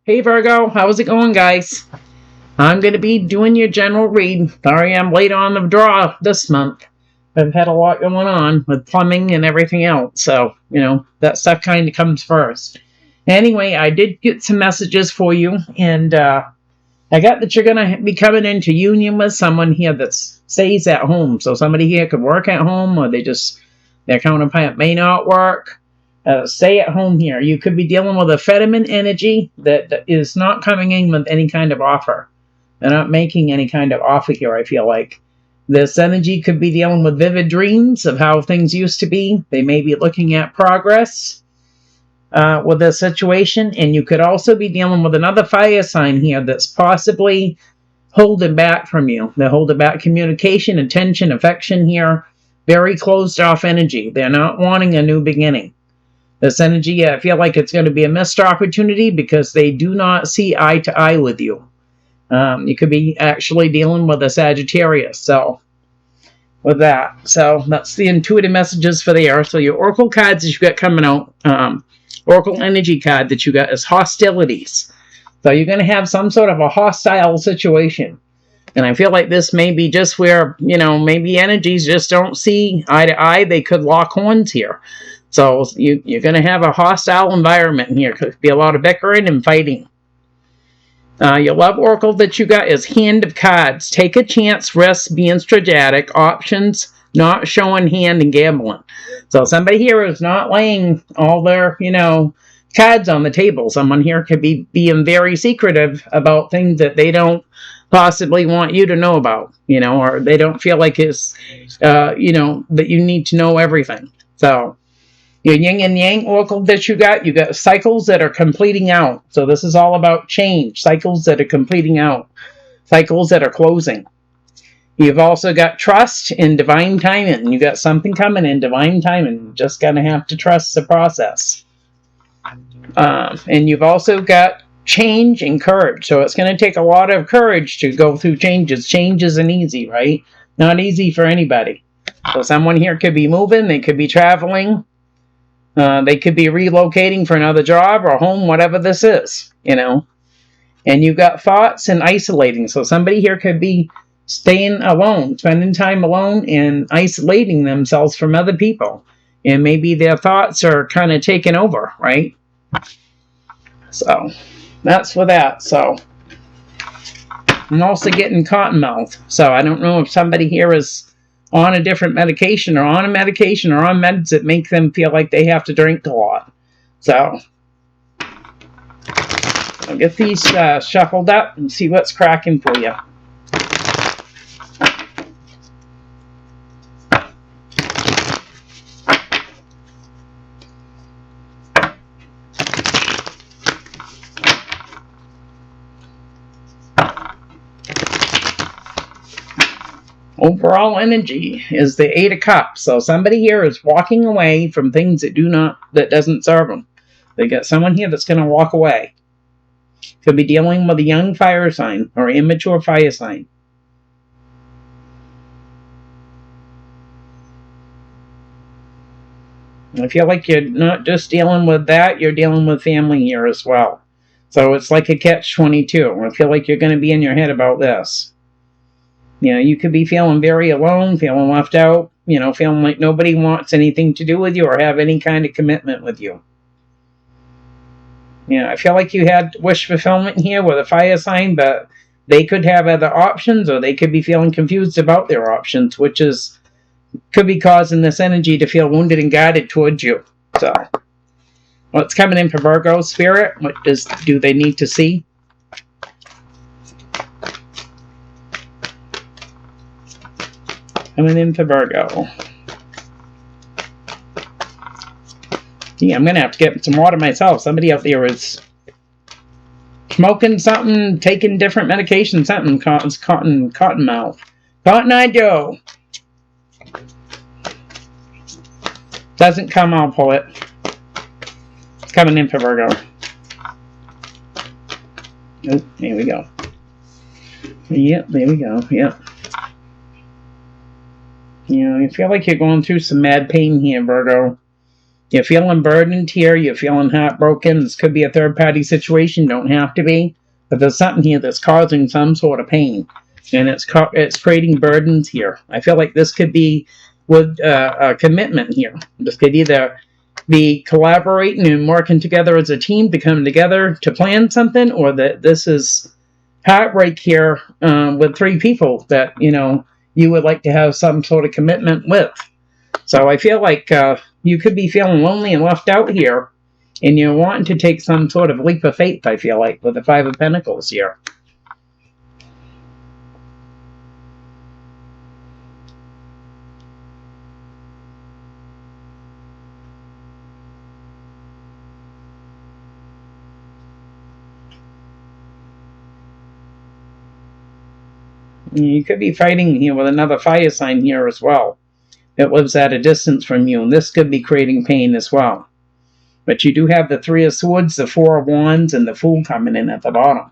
Hey Virgo, how's it going, guys? I'm going to be doing your general read. Sorry I'm late on the draw this month. I've had a lot going on with plumbing and everything else, so, that stuff kind of comes first. Anyway, I did get some messages for you, and I got that you're going to be coming into union with someone here that stays at home. So somebody here could work at home, or their counterpart may not work. Stay at home here. You could be dealing with a feminine energy that is not coming in with any kind of offer. They're not making any kind of offer here, I feel like. This energy could be dealing with vivid dreams of how things used to be. They may be looking at progress with this situation. And you could also be dealing with another fire sign here that's possibly holding back from you. They're holding back communication, attention, affection here. Very closed off energy. They're not wanting a new beginning. This energy, I feel like it's going to be a missed opportunity because they do not see eye to eye with you. You could be actually dealing with a Sagittarius. So, with that. So, that's the intuitive messages for the air. So, your Oracle cards that you got coming out, Oracle energy card that you got is hostilities. So, you're going to have some sort of a hostile situation. And I feel like this may be just where, maybe energies just don't see eye to eye. They could lock horns here. So you're going to have a hostile environment here. Could be a lot of bickering and fighting. Your love oracle that you got is Hand of Cards. Take a chance, risk being strategic, options, not showing hand and gambling. So somebody here is not laying all their, cards on the table. Someone here could be being very secretive about things that they don't possibly want you to know about, or they don't feel like it's, that you need to know everything. So your yin and yang oracle that you got cycles that are completing out. So this is all about change, cycles that are completing out, cycles that are closing. You've also got trust in divine timing. You got something coming in divine timing. You're just going to have to trust the process. And you've also got change and courage. So it's going to take a lot of courage to go through changes. Change isn't easy, right? Not easy for anybody. So someone here could be moving. They could be traveling. They could be relocating for another job or home, whatever this is, And you've got thoughts and isolating. So somebody here could be staying alone, spending time alone and isolating themselves from other people. And maybe their thoughts are kind of taking over, right? So that's for that. So I'm also getting cotton mouth. So I don't know if somebody here is on a different medication or on meds that make them feel like they have to drink a lot. So I'll get these shuffled up and see what's cracking for you. Overall energy is the Eight of Cups. So somebody here is walking away from things that doesn't serve them. They got someone here that's going to walk away. Could be dealing with a young fire sign or immature fire sign. I feel like you're not just dealing with that, you're dealing with family here as well. So it's like a catch-22. I feel like you're going to be in your head about this. You could be feeling very alone, feeling left out, feeling like nobody wants anything to do with you or have any kind of commitment with you. I feel like you had wish fulfillment here with a fire sign, but they could have other options or they could be feeling confused about their options, which could be causing this energy to feel wounded and guided towards you. So, what's coming in for Virgo Spirit? What do they need to see? Coming in for Virgo. Yeah, I'm going to have to get some water myself. Somebody out there is smoking something, taking different medication, something. Cotton mouth. Cotton Eye Joe. Doesn't come, I'll pull it. It's coming in for Virgo. Oh, here we go. Yep, there we go. Yep. I feel like you're going through some mad pain here, Virgo. You're feeling burdened here. You're feeling heartbroken. This could be a third-party situation. Don't have to be. But there's something here that's causing some sort of pain. And it's creating burdens here. I feel like this could be with a commitment here. This could either be collaborating and working together as a team to come together to plan something, or that this is heartbreak here with three people that, you would like to have some sort of commitment with. So I feel like you could be feeling lonely and left out here, and you're wanting to take some sort of leap of faith, I feel like, with the Five of Pentacles here. You could be fighting here with another fire sign here as well. It lives at a distance from you, and this could be creating pain as well. But you do have the Three of Swords, the Four of Wands, and the Fool coming in at the bottom.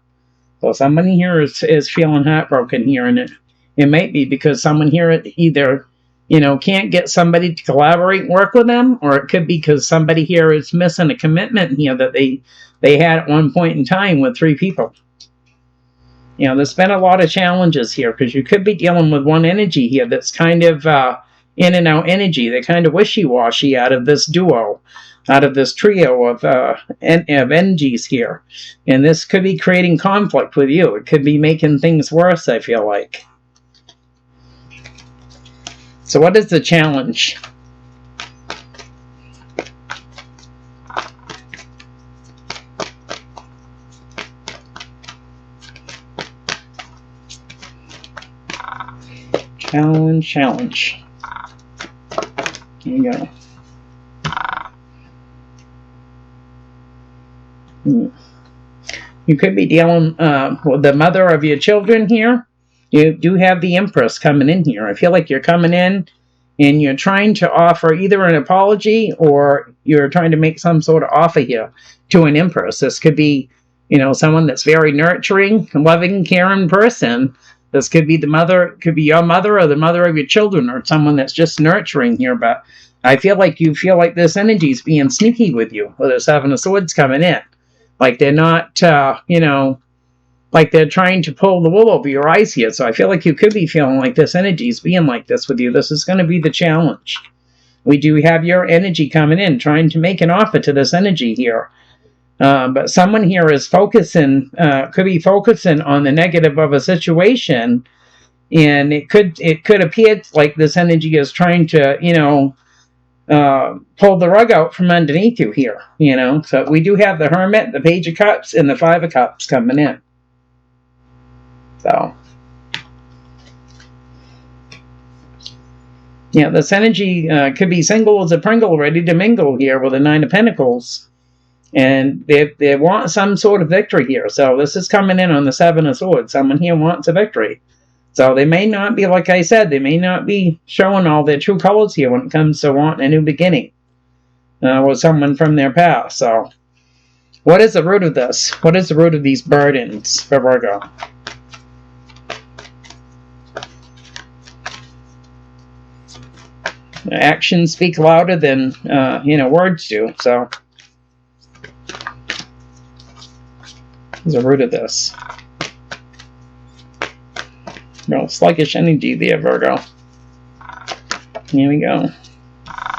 So somebody here is feeling heartbroken here, and it might be because someone here either, can't get somebody to collaborate and work with them, or it could be because somebody here is missing a commitment here that they had at one point in time with three people. There's been a lot of challenges here because you could be dealing with one energy here that's kind of in and out energy. They're kind of wishy-washy out of this duo, out of this trio of energies here. And this could be creating conflict with you. It could be making things worse, I feel like. So what is the challenge? Challenge. Here you go. You could be dealing with the mother of your children here. You do have the Empress coming in here. I feel like you're coming in and you're trying to offer either an apology or you're trying to make some sort of offer here to an Empress. This could be, someone that's very nurturing, loving, caring person. This could be the mother, it could be your mother or the mother of your children, or someone that's just nurturing here. But I feel like you feel like this energy is being sneaky with you, with the Seven of Swords coming in. Like they're not, like they're trying to pull the wool over your eyes here. So I feel like you could be feeling like this energy is being like this with you. This is going to be the challenge. We do have your energy coming in, trying to make an offer to this energy here. But someone here is focusing, could be focusing on the negative of a situation, and it could appear like this energy is trying to, pull the rug out from underneath you here, So we do have the Hermit, the Page of Cups, and the Five of Cups coming in. So, this energy could be single as a Pringle, ready to mingle here with the Nine of Pentacles. And they want some sort of victory here. So this is coming in on the Seven of Swords. Someone here wants a victory. So they may not be, like I said, they may not be showing all their true colors here when it comes to wanting a new beginning with someone from their past. So what is the root of this? What is the root of these burdens for Virgo? Actions speak louder than, words do. So the root of this. No sluggish energy there, Virgo. Here we go.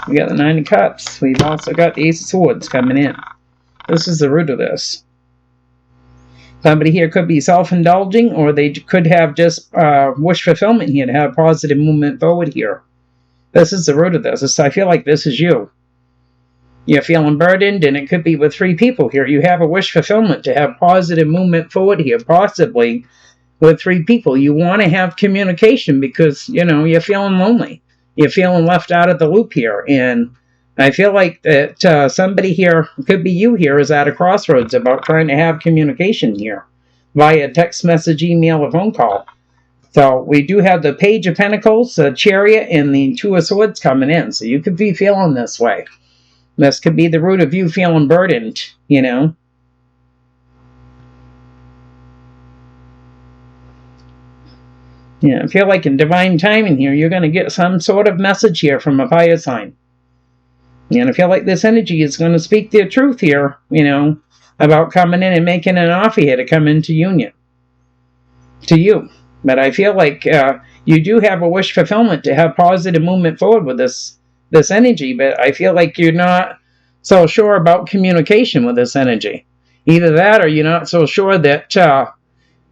We got the Nine of Cups. We've also got the Ace of Swords coming in. This is the root of this. Somebody here could be self-indulging, or they could have just wish fulfillment here to have positive movement forward here. This is the root of this. I feel like this is you. You're feeling burdened, and it could be with three people here. You have a wish fulfillment to have positive movement forward here, possibly with three people. You want to have communication because, you're feeling lonely. You're feeling left out of the loop here. And I feel like that somebody here, could be you here, is at a crossroads about trying to have communication here via text message, email, or phone call. So we do have the Page of Pentacles, the Chariot, and the Two of Swords coming in. So you could be feeling this way. This could be the root of you feeling burdened, I feel like in divine timing here, you're going to get some sort of message here from a fire sign. And I feel like this energy is going to speak their truth here, about coming in and making an offer here to come into union to you. But I feel like you do have a wish fulfillment to have positive movement forward with this energy, but I feel like you're not so sure about communication with this energy. Either that, or you're not so sure that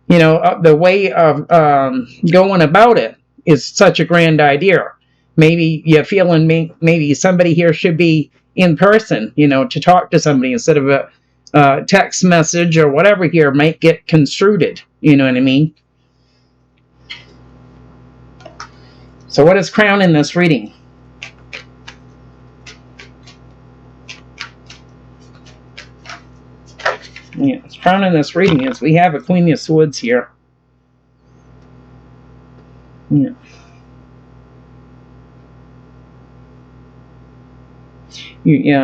the way of going about it is such a grand idea. Maybe you're feeling maybe somebody here should be in person, to talk to somebody instead of a text message or whatever here might get construed. You know what I mean? So what is crown in this reading? Yeah, it's crown in this reading is we have a Queen of Swords here. Yeah.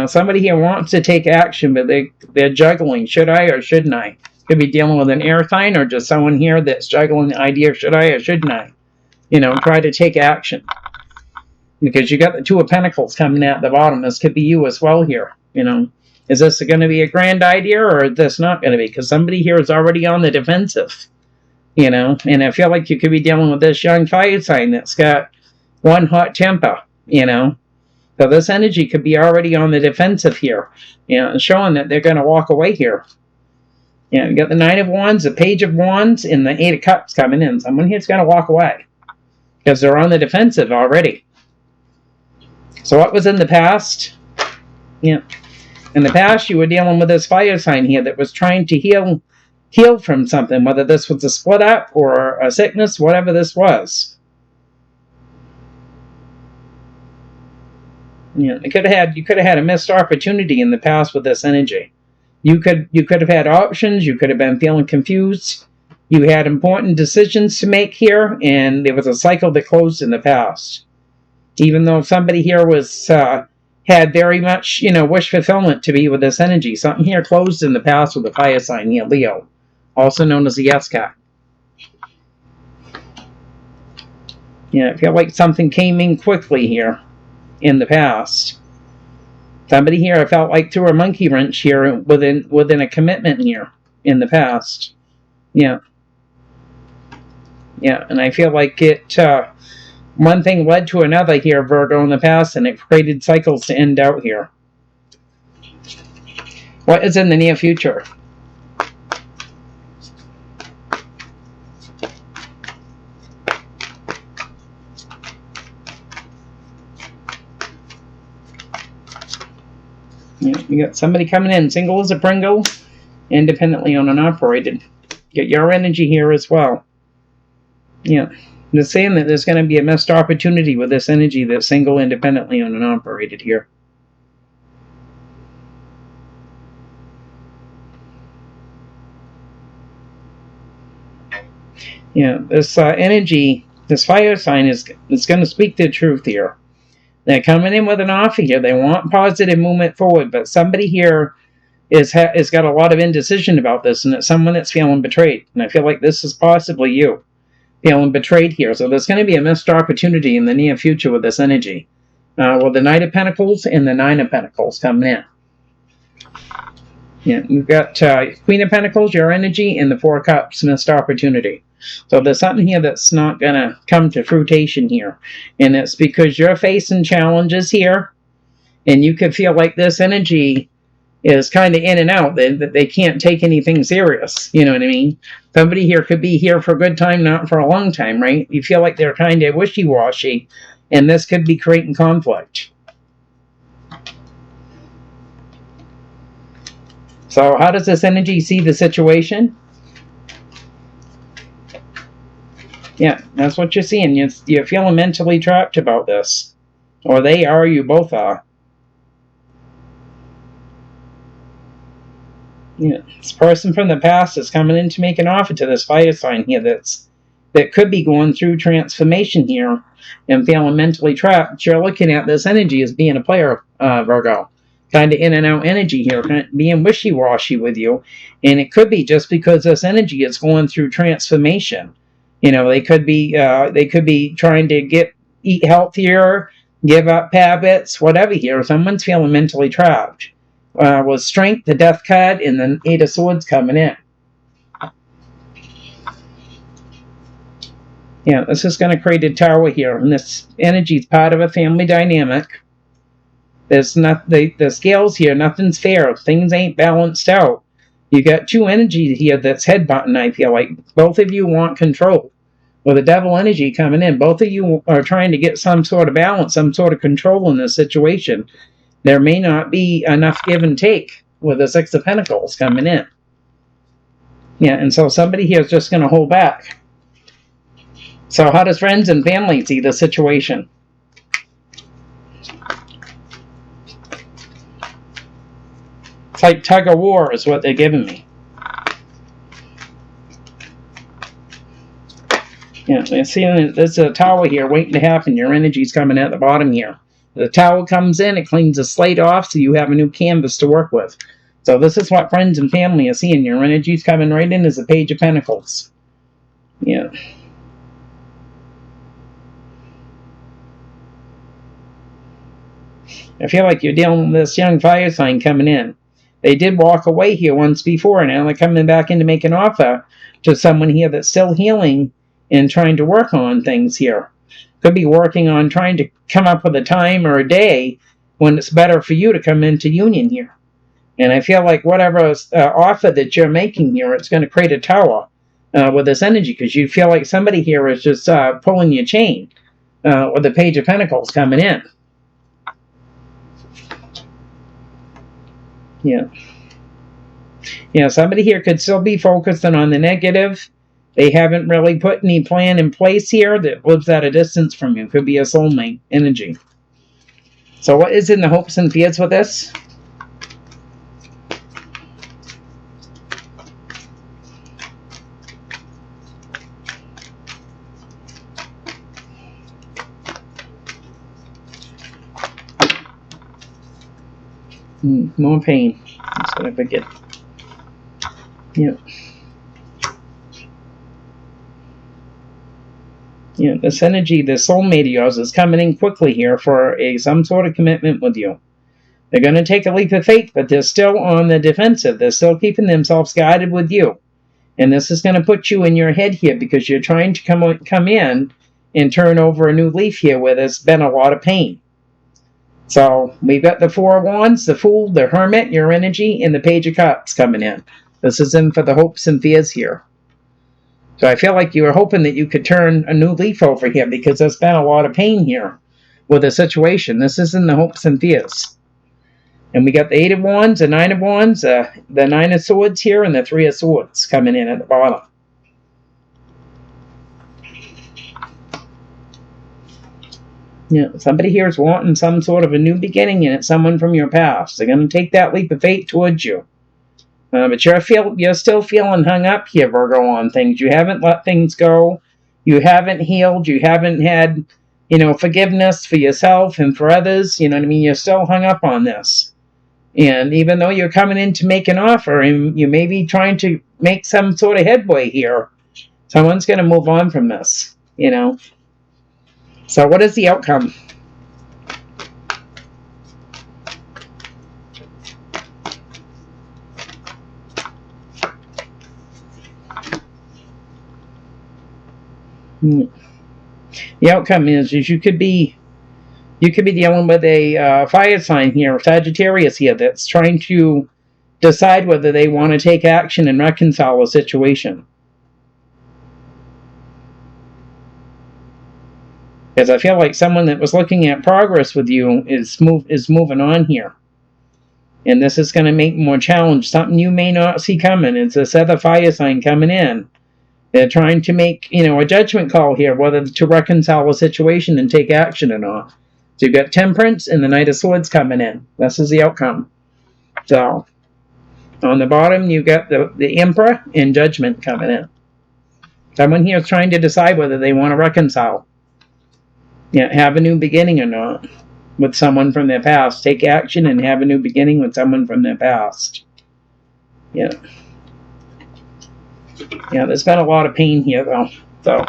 Somebody here wants to take action, but they're juggling. Should I or shouldn't I? Could be dealing with an air sign or just someone here that's juggling the idea, should I or shouldn't I? Try to take action. Because you got the Two of Pentacles coming at the bottom. This could be you as well here. Is this going to be a grand idea or is this not going to be? Because somebody here is already on the defensive. And I feel like you could be dealing with this young fire sign that's got one hot temper, So this energy could be already on the defensive here, showing that they're going to walk away here. You got the Nine of Wands, the Page of Wands, and the Eight of Cups coming in. Someone here's going to walk away because they're on the defensive already. So what was in the past? In the past, you were dealing with this fire sign here that was trying to heal from something, whether this was a split up or a sickness, whatever this was. You could have had a missed opportunity in the past with this energy. You could have had options. You could have been feeling confused. You had important decisions to make here, and there was a cycle that closed in the past. Even though somebody here was had very much wish fulfillment to be with this energy, something here closed in the past with the fire sign here, Leo, also known as the Yes card. I feel like something came in quickly here. In the past, somebody here I felt like threw a monkey wrench here within a commitment here in the past. And I feel like it one thing led to another here, Virgo, in the past, and it created cycles to end out here. What is in the near future? You got somebody coming in, single as a Pringle, independently owned and operated. Get your energy here as well. They're saying that there's going to be a missed opportunity with this energy that's single, independently owned and operated here. This energy, this fire sign is going to speak the truth here. They're coming in with an offer here. They want positive movement forward, but somebody here is got a lot of indecision about this, and it's someone that's feeling betrayed. And I feel like this is possibly you feeling betrayed here. So there's going to be a missed opportunity in the near future with this energy. With the Knight of Pentacles and the Nine of Pentacles coming in. You've got Queen of Pentacles, your energy, and the Four of Cups, missed opportunity. So there's something here that's not going to come to fruition here. And it's because you're facing challenges here. And you could feel like this energy is kind of in and out. That they can't take anything serious. You know what I mean? Somebody here could be here for a good time, not for a long time, right? You feel like they're kind of wishy-washy. And this could be creating conflict. So how does this energy see the situation? That's what you're seeing. You're feeling mentally trapped about this. Or they are, you both are. This person from the past is coming in to make an offer to this fire sign here that could be going through transformation here and feeling mentally trapped. You're looking at this energy as being a player, Virgo. Kind of in and out energy here, kind of being wishy-washy with you. And it could be just because this energy is going through transformation. They could be trying to eat healthier. give up habits, whatever here. Someone's feeling mentally trapped. With Strength, the Death card, and the Eight of Swords coming in. Yeah, this is going to create a tower here, and this energy is part of a family dynamic. There's not the scales here. Nothing's fair. Things ain't balanced out. You got two energies here that's headbutting. I feel like both of you want control. With the Devil energy coming in, both of you are trying to get some sort of balance, some sort of control in this situation. There may not be enough give and take with the Six of Pentacles coming in. Yeah, and so somebody here is just going to hold back. So how does friends and family see the situation? It's like tug of war is what they're giving me. Yeah, you're seeing there's a tower here waiting to happen. Your energy's coming at the bottom here. The tower comes in, it cleans the slate off, so you have a new canvas to work with. So this is what friends and family are seeing. Your energy's coming right in as the Page of Pentacles. Yeah. I feel like you're dealing with this young fire sign coming in. They did walk away here once before, and now they're coming back in to make an offer to someone here that's still healing and trying to work on things here. Could be working on trying to come up with a time or a day when it's better for you to come into union here. And I feel like whatever offer that you're making here, it's going to create a tower with this energy, because you feel like somebody here is just pulling your chain with the Page of Pentacles coming in. Yeah. Yeah, somebody here could still be focusing on the negative. They haven't really put any plan in place here that lives at a distance from you. Could be a soulmate energy. So what is in the hopes and fears with this? More pain. That's what I forget. Yep. Yeah, this energy, the soulmate of yours, is coming in quickly here for some sort of commitment with you. They're going to take a leap of faith, but they're still on the defensive. They're still keeping themselves guided with you. And this is going to put you in your head here, because you're trying to come in and turn over a new leaf here where there's been a lot of pain. So we've got the Four of Wands, the Fool, the Hermit, your energy, and the Page of Cups coming in. This is in for the hopes and fears here. So I feel like you were hoping that you could turn a new leaf over here, because there's been a lot of pain here with the situation. This is in the hopes and fears. And we got the Eight of Wands, the Nine of Wands, the Nine of Swords here, and the Three of Swords coming in at the bottom. Yeah, somebody here is wanting some sort of a new beginning, and it's someone from your past. They're going to take that leap of faith towards you. But you're still feeling hung up here, Virgo, on things. You haven't let things go. You haven't healed. You haven't had, forgiveness for yourself and for others. You know what I mean? You're still hung up on this. And even though you're coming in to make an offer, and you may be trying to make some sort of headway here, someone's going to move on from this, So what is the outcome? The outcome is you could be dealing with a fire sign here, Sagittarius here, that's trying to decide whether they want to take action and reconcile a situation. Because I feel like someone that was looking at progress with you is moving on here. And this is going to make more challenge. Something you may not see coming. It's this other fire sign coming in. They're trying to make, a judgment call here, whether to reconcile a situation and take action or not. So you've got Temperance and the Knight of Swords coming in. This is the outcome. So, on the bottom, you've got the Emperor and Judgment coming in. Someone here is trying to decide whether they want to reconcile. Have a new beginning or not with someone from their past. Take action and have a new beginning with someone from their past. Yeah, there's been a lot of pain here, though. So,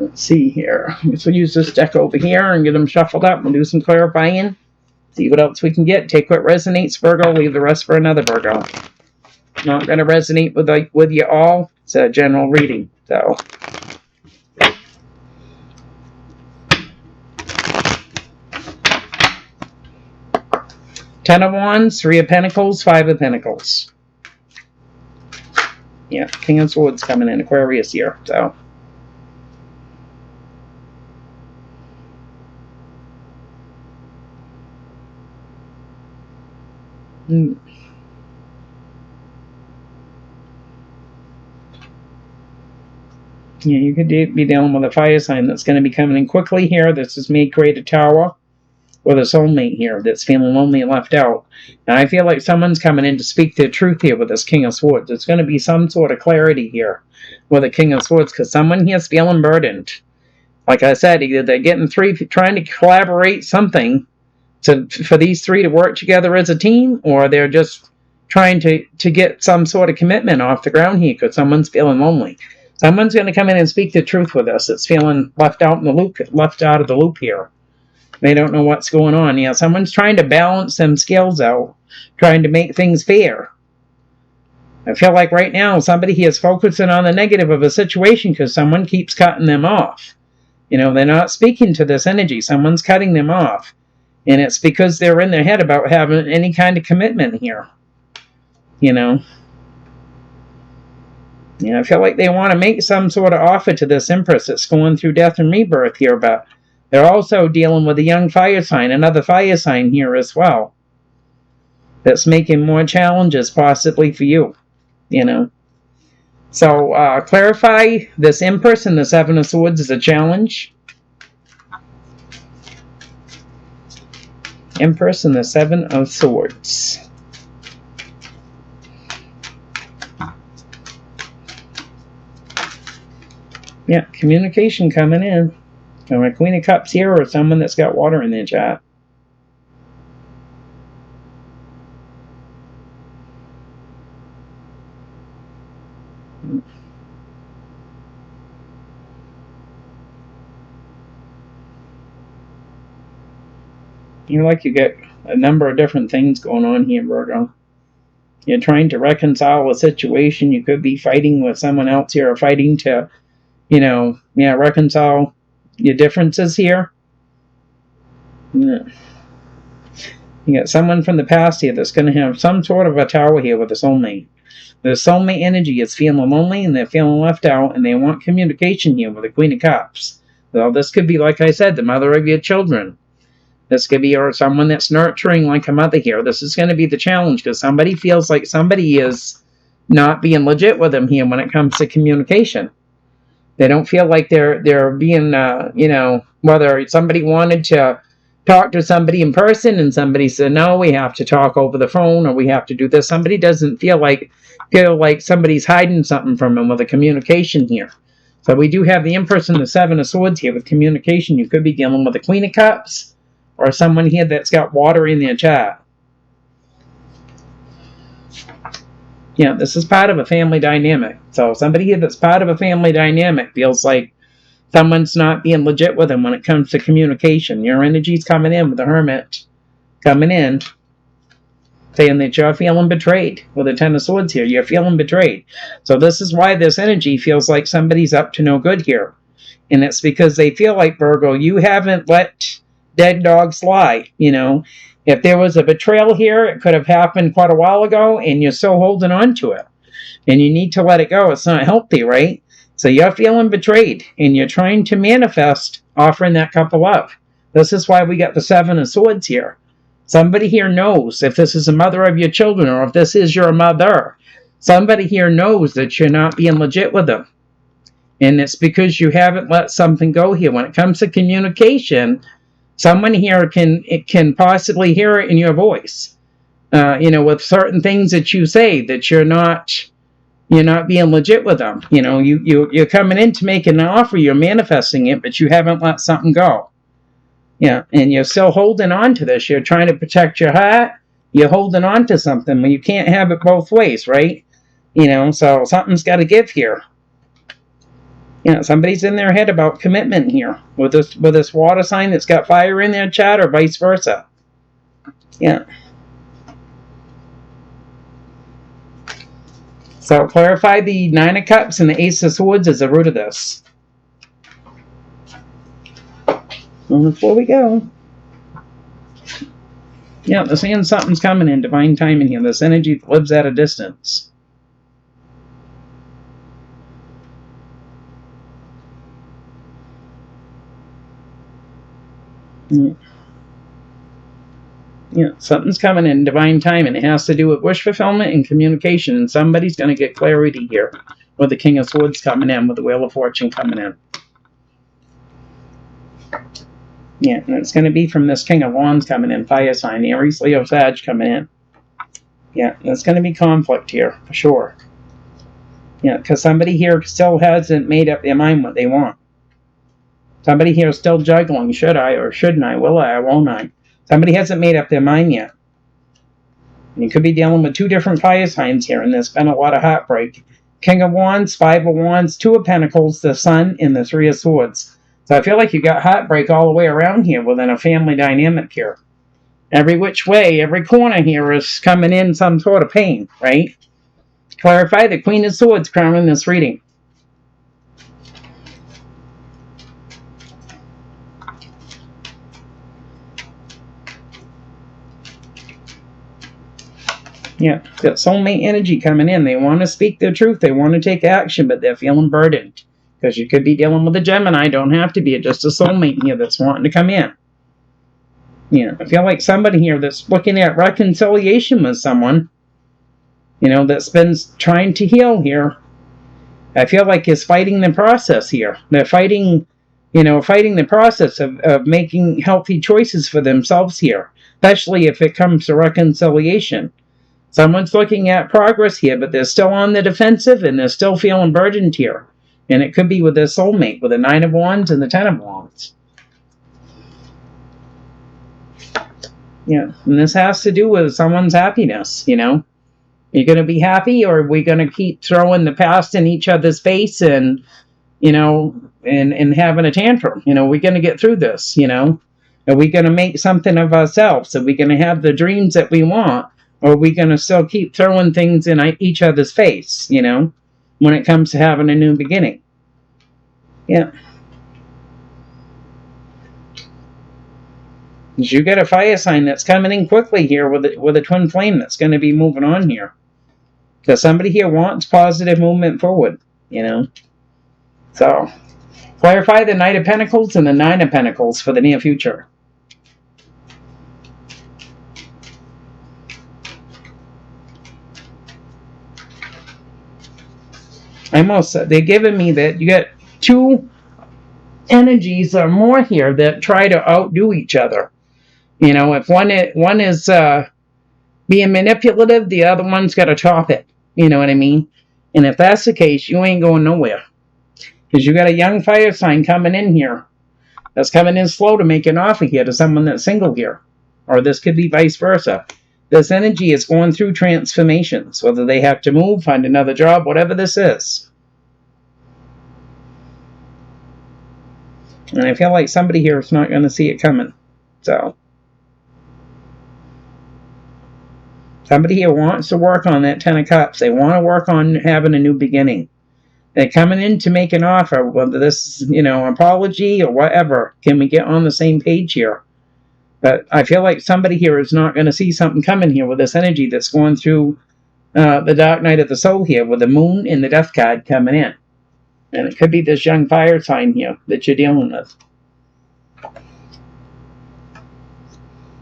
Let's see here. So use this deck over here and get them shuffled up. We'll do some clarifying. See what else we can get. Take what resonates, Virgo. Leave the rest for another Virgo. Not going to resonate with you all. It's a general reading. So. Ten of Wands, Three of Pentacles, Five of Pentacles. Yeah, King of Swords coming in, Aquarius here. So. Yeah, you could be dealing with a fire sign that's going to be coming in quickly here. This is me create a tower with a soulmate here that's feeling lonely and left out. And I feel like someone's coming in to speak their truth here with this King of Swords. There's going to be some sort of clarity here with the King of Swords because someone here is feeling burdened. Like I said, either they're getting trying to collaborate something for these three to work together as a team, or they're just trying to get some sort of commitment off the ground here because someone's feeling lonely. Someone's going to come in and speak the truth with us. It's feeling left out of the loop here. They don't know what's going on. Yeah, someone's trying to balance them scales out, trying to make things fair. I feel like right now somebody here is focusing on the negative of a situation because someone keeps cutting them off. You know, they're not speaking to this energy. Someone's cutting them off. And it's because they're in their head about having any kind of commitment here. You know. Yeah, I feel like they want to make some sort of offer to this Empress that's going through death and rebirth here, but they're also dealing with a young fire sign, another fire sign here as well. That's making more challenges possibly for you, you know. So, clarify this Empress and the Seven of Swords is a challenge. Empress and the Seven of Swords. Yeah, communication coming in. So a Queen of Cups here or someone that's got water in their chat. You're like you get a number of different things going on here, Virgo. You're trying to reconcile a situation. You could be fighting with someone else here or fighting to, you know, yeah, reconcile your differences here. Yeah. You got someone from the past here that's going to have some sort of a tower here with a soulmate. The soulmate energy is feeling lonely and they're feeling left out and they want communication here with the Queen of Cups. So this could be, like I said, the mother of your children. This could be or someone that's nurturing like a mother here. This is going to be the challenge because somebody feels like somebody is not being legit with them here when it comes to communication. They don't feel like they're being, you know, whether somebody wanted to talk to somebody in person and somebody said, no, we have to talk over the phone or we have to do this. Somebody doesn't feel like somebody's hiding something from them with a communication here. So we do have the Empress and the Seven of Swords here with communication. You could be dealing with the Queen of Cups or someone here that's got water in their chat. Yeah, this is part of a family dynamic. So somebody here that's part of a family dynamic feels like someone's not being legit with them when it comes to communication. Your energy's coming in with the Hermit coming in, saying that you're feeling betrayed with the Ten of Swords here. You're feeling betrayed. So this is why this energy feels like somebody's up to no good here. And it's because they feel like, Virgo, you haven't let dead dogs lie, you know. If there was a betrayal here, it could have happened quite a while ago, and you're still holding on to it. And you need to let it go. It's not healthy, right? So you're feeling betrayed, and you're trying to manifest offering that cup of love. This is why we got the Seven of Swords here. Somebody here knows if this is a mother of your children, or if this is your mother. Somebody here knows that you're not being legit with them. And it's because you haven't let something go here. When it comes to communication, someone here can possibly hear it in your voice. You know, with certain things that you say that you're not being legit with them. You know, you're coming in to make an offer, you're manifesting it, but you haven't let something go. Yeah, and you're still holding on to this. You're trying to protect your heart. You're holding on to something, but you can't have it both ways, right? You know, so something's got to give here. Yeah, somebody's in their head about commitment here with this water sign that's got fire in their chart, or vice versa. Yeah. So clarify the Nine of Cups and the Ace of Swords as the root of this. And before we go. Yeah, they're saying something's coming in divine timing here. This energy lives at a distance. Yeah, something's coming in divine timing. It has to do with wish fulfillment and communication. And somebody's going to get clarity here with the King of Swords coming in, with the Wheel of Fortune coming in. Yeah, and it's going to be from this King of Wands coming in, fire sign, Aries, Leo, Sag coming in. Yeah, there's going to be conflict here, for sure. Yeah, because somebody here still hasn't made up their mind what they want. Somebody here is still juggling, should I or shouldn't I, will I or won't I? Somebody hasn't made up their mind yet. And you could be dealing with two different fire signs here, and there's been a lot of heartbreak. King of Wands, Five of Wands, Two of Pentacles, the Sun, and the Three of Swords. So I feel like you got heartbreak all the way around here within a family dynamic here. Every which way, every corner here is coming in some sort of pain, right? Clarify the Queen of Swords crowning this reading. Yeah, got soulmate energy coming in. They want to speak their truth. They want to take action, but they're feeling burdened. Because you could be dealing with a Gemini. Don't have to be just a soulmate here that's wanting to come in. Yeah, I feel like somebody here that's looking at reconciliation with someone, you know, that's been trying to heal here. I feel like is fighting the process here. They're fighting, you know, fighting the process of making healthy choices for themselves here. Especially if it comes to reconciliation. Someone's looking at progress here, but they're still on the defensive and they're still feeling burdened here. And it could be with their soulmate, with the Nine of Wands and the Ten of Wands. Yeah, and this has to do with someone's happiness, you know. You're going to be happy, or are we going to keep throwing the past in each other's face and, you know, and having a tantrum? You know, we're going to get through this, you know. Are we going to make something of ourselves? Are we going to have the dreams that we want? Or are we going to still keep throwing things in each other's face, you know, when it comes to having a new beginning? Yeah. You get a fire sign that's coming in quickly here with a twin flame that's going to be moving on here. Because somebody here wants positive movement forward, you know. So, clarify the Knight of Pentacles and the Nine of Pentacles for the near future. They're giving me that you got two energies or more here that try to outdo each other. You know, if one is being manipulative, the other one's got to top it. You know what I mean? And if that's the case, you ain't going nowhere. Because you got a young fire sign coming in here. That's coming in slow to make an offer here to someone that's single here. Or this could be vice versa. This energy is going through transformations. Whether they have to move, find another job, whatever this is. And I feel like somebody here is not going to see it coming. So. Somebody here wants to work on that Ten of Cups. They want to work on having a new beginning. They're coming in to make an offer, whether this is, you know, apology or whatever. Can we get on the same page here? But I feel like somebody here is not going to see something coming here with this energy that's going through the dark night of the soul here with the moon and the death card coming in. And it could be this young fire sign here that you're dealing with.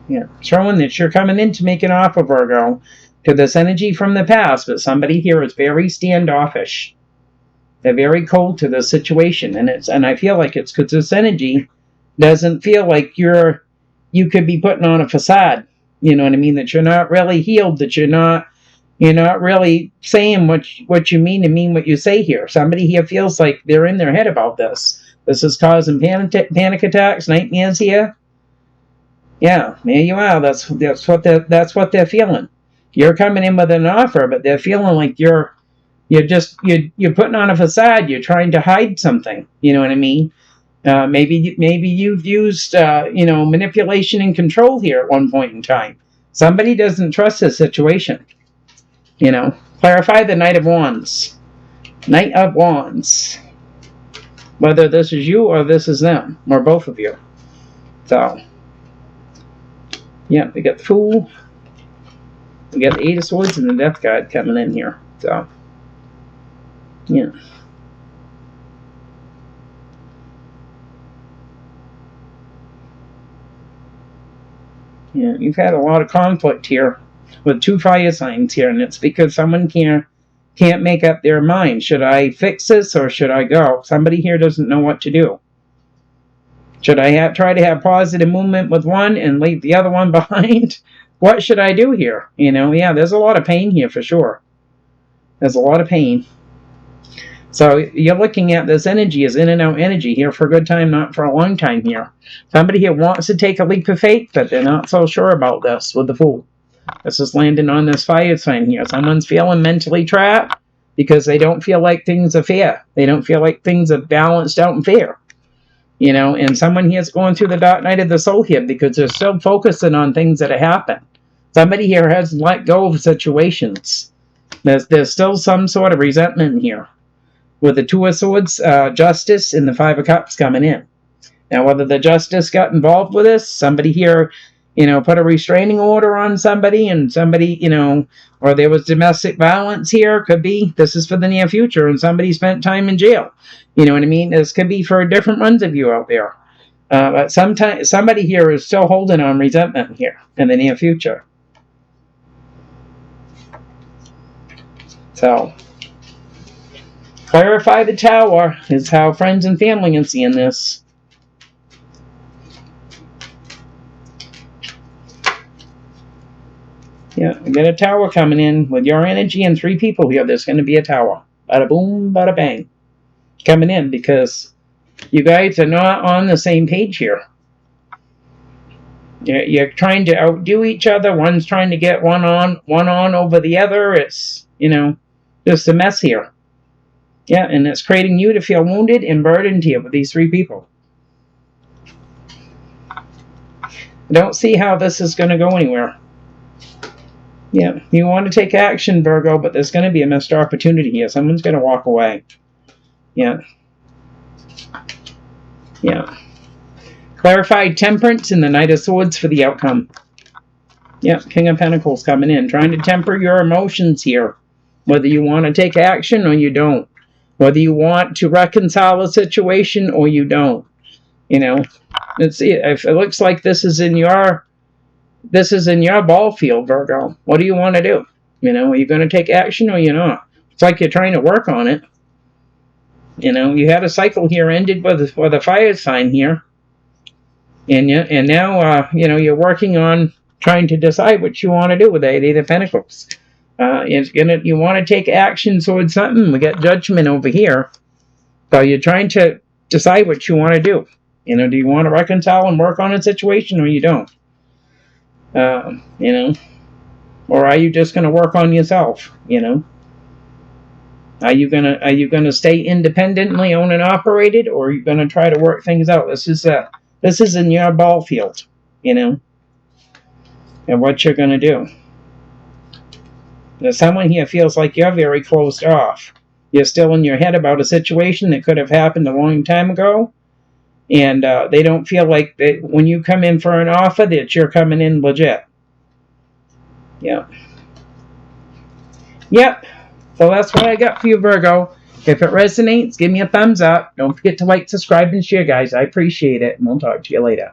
Yeah, showing that you're coming in to make an offer, Virgo, to this energy from the past, but somebody here is very standoffish. They're very cold to the situation, and I feel like it's because this energy doesn't feel like you could be putting on a facade. You know what I mean? That you're not really healed. That you're not really saying what you mean and mean what you say here. Somebody here feels like they're in their head about this. This is causing panic attacks, nightmares here. Yeah, there you are. That's what they're feeling. You're coming in with an offer, but they're feeling like you're you're putting on a facade. You're trying to hide something. You know what I mean? Maybe you've used manipulation and control here at one point in time. Somebody doesn't trust the situation. Clarify the Knight of Wands. Knight of Wands. Whether this is you or this is them, or both of you. So, yeah, we got the Fool. We got the Eight of Swords and the Death card coming in here. So, yeah. Yeah, you've had a lot of conflict here with 2 fire signs here, and it's because someone here can't make up their mind. Should I fix this or should I go? Somebody here doesn't know what to do. Should I try to have positive movement with one and leave the other one behind? What should I do here? Yeah, there's a lot of pain here for sure. There's a lot of pain. So you're looking at this energy as in and out energy here for a good time, not for a long time here. Somebody here wants to take a leap of faith, but they're not so sure about this with the Fool. This is landing on this fire sign here. Someone's feeling mentally trapped because they don't feel like things are fair. They don't feel like things are balanced out and fair. And someone here is going through the dark night of the soul here because they're still focusing on things that have happened. Somebody here has let go of situations. There's still some sort of resentment here. With the Two of Swords, Justice, and the Five of Cups coming in. Now, whether the Justice got involved with this, somebody here, put a restraining order on somebody, and somebody, or there was domestic violence here, could be, this is for the near future, and somebody spent time in jail. You know what I mean? This could be for different ones of you out there. But sometimes somebody here is still holding on resentment here in the near future. So, clarify the Tower is how friends and family are seeing this. Yeah, we got a Tower coming in with your energy and 3 people here. There's going to be a Tower. Bada boom, bada bang. Coming in because you guys are not on the same page here. You're trying to outdo each other. One's trying to get one on over the other. It's, just a mess here. Yeah, and it's creating you to feel wounded and burdened here with these 3 people. I don't see how this is going to go anywhere. Yeah, you want to take action, Virgo, but there's going to be a missed opportunity here. Someone's going to walk away. Yeah. Yeah. Clarified Temperance and the Knight of Swords for the outcome. Yeah, King of Pentacles coming in. Trying to temper your emotions here. Whether you want to take action or you don't. Whether you want to reconcile a situation or you don't. Let's see. If it looks like this is in your ball field, Virgo. What do you want to do? Are you going to take action or you're not? It's like you're trying to work on it. You had a cycle here ended with a fire sign here. And now, you're working on trying to decide what you want to do with the Eight of Pentacles. You want to take action towards something. We got Judgment over here. So you're trying to decide what you want to do. Do you want to reconcile and work on a situation or you don't? Or are you just going to work on yourself? Are you gonna stay independently owned and operated, or are you gonna try to work things out? This is in your ball field, and what you're gonna do. Now, someone here feels like you're very closed off. You're still in your head about a situation that could have happened a long time ago, and they don't feel like that when you come in for an offer that you're coming in legit. Yeah. Yep. So that's what I got for you, Virgo. If it resonates, give me a thumbs up. Don't forget to like, subscribe, and share, guys. I appreciate it, and we'll talk to you later.